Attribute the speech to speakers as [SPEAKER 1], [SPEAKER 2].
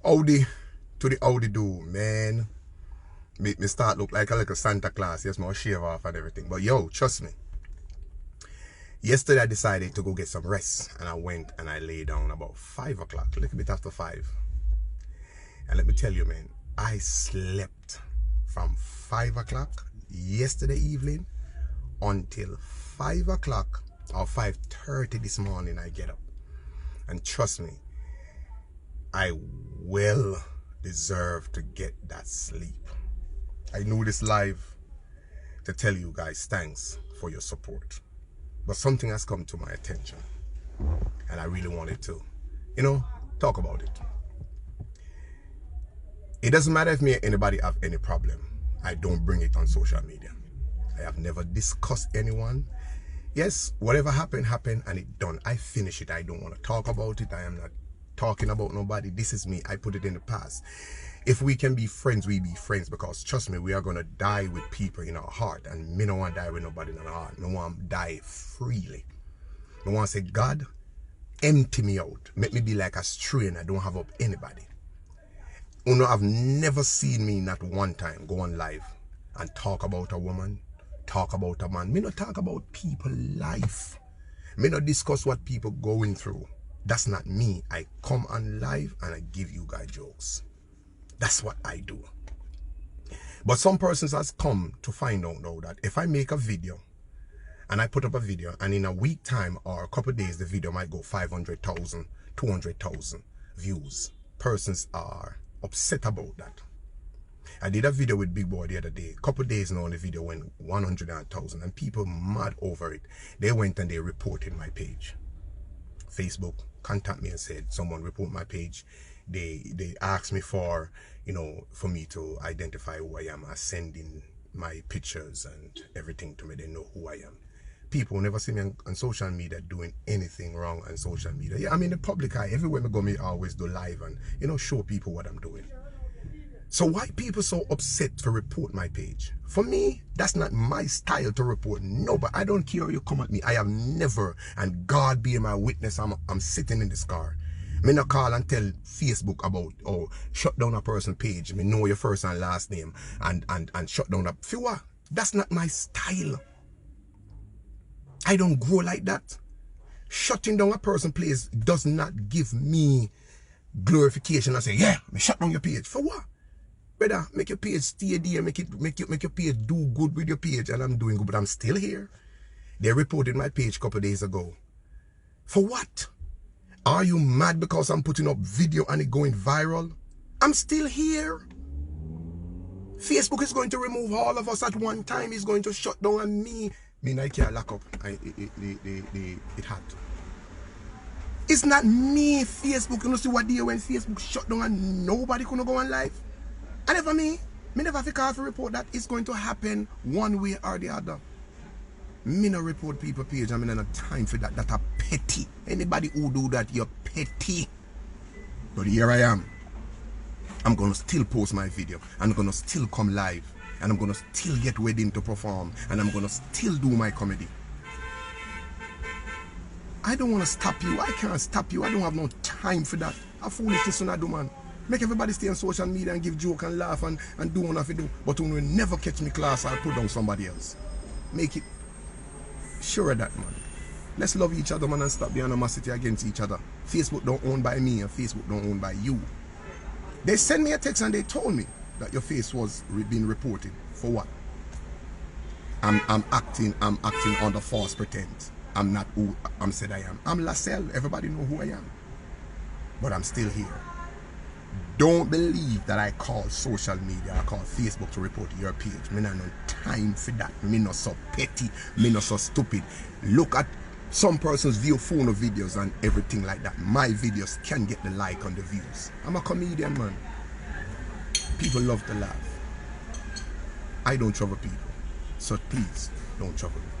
[SPEAKER 1] Audi to the Audi do, man. Make me start look like a little Santa Claus. Yes, my shave off and everything. But yo, trust me. Yesterday I decided to go get some rest. And I went and I lay down about 5 o'clock. A little bit after 5. And let me tell you, man. I slept from 5 o'clock yesterday evening until 5 o'clock or 5:30 this morning I get up. And trust me, I will deserve to get that sleep. I know this live to tell you guys thanks for your support. But something has come to my attention. And I really wanted to, talk about it. It doesn't matter if me or anybody have any problem. I don't bring it on social media. I have never discussed anyone. Yes, whatever happened, happened and it done. I finish it. I don't want to talk about it. I am not talking about nobody. This is me. I put it in the past. If we can be friends, we be friends, because trust me, we are going to die with people in our heart, and me don't want to die with nobody in our heart. Me want to die freely. Me want to say, God, empty me out. Make me be like a strain. I don't have up anybody. I've never seen me not one time go on live and talk about a woman, talk about a man. Me not talk about people life. Me not discuss what people going through. That's not me. I come on live and I give you guys jokes. That's what I do. But some persons has come to find out now that if I make a video and I put up a video and in a week time or a couple of days the video might go 500,000, 200,000 views. Persons are upset about that. I did a video with Big Boy the other day. A couple of days now the video went 100,000 and people mad over it. They went and they reported my page. Facebook contact me and said someone report my page. They asked me for for me to identify who I am, sending my pictures and everything to me. They know who I am. People never see me on social media doing anything wrong on social media. Yeah, I'm in the public eye. Everywhere I go, me always do live and show people what I'm doing. So why people so upset to report my page? For me, that's not my style to report. No, but I don't care if you come at me. I have never, and God be my witness, I'm sitting in this car. Me no call and tell Facebook about shut down a person's page. Me know your first and last name and shut down a few. That's not my style. I don't grow like that. Shutting down a person's page does not give me glorification. I say, yeah, me shut down your page. For what? Brother, make your page stay there, make your page do good with your page, and I'm doing good, but I'm still here. They reported my page a couple of days ago. For what? Are you mad because I'm putting up video and it going viral? I'm still here. Facebook is going to remove all of us at one time. It's going to shut down on me. I can't lock up. It had to. It's not me, Facebook. You know see what day when Facebook shut down and nobody could go on live? And never me never feel call to report that it's going to happen one way or the other. Me no report people page. I mean, no time for that. That are petty. Anybody who do that, you're petty. But here I am. I'm gonna still post my video. I'm gonna still come live. And I'm gonna still get ready to perform. And I'm gonna still do my comedy. I don't wanna stop you. I can't stop you. I don't have no time for that. A foolishness when I do, man. Make everybody stay on social media and give joke and laugh and do what I do. But when we never catch me class, I'll put down somebody else. Make it sure of that, man. Let's love each other, man, and stop the animosity against each other. Facebook don't own by me and Facebook don't own by you. They sent me a text and they told me that your face was being reported. For what? I'm acting under false pretense. I'm not who I'm said I am. I'm Lascelles. Everybody know who I am. But I'm still here. Don't believe that I call social media, I call Facebook to report your page. Me not no time for that. Me not so petty. Me not so stupid. Look at some persons view phone of videos and everything like that. My videos can get the like on the views. I'm a comedian, man. People love to laugh. I don't trouble people. So please, don't trouble me.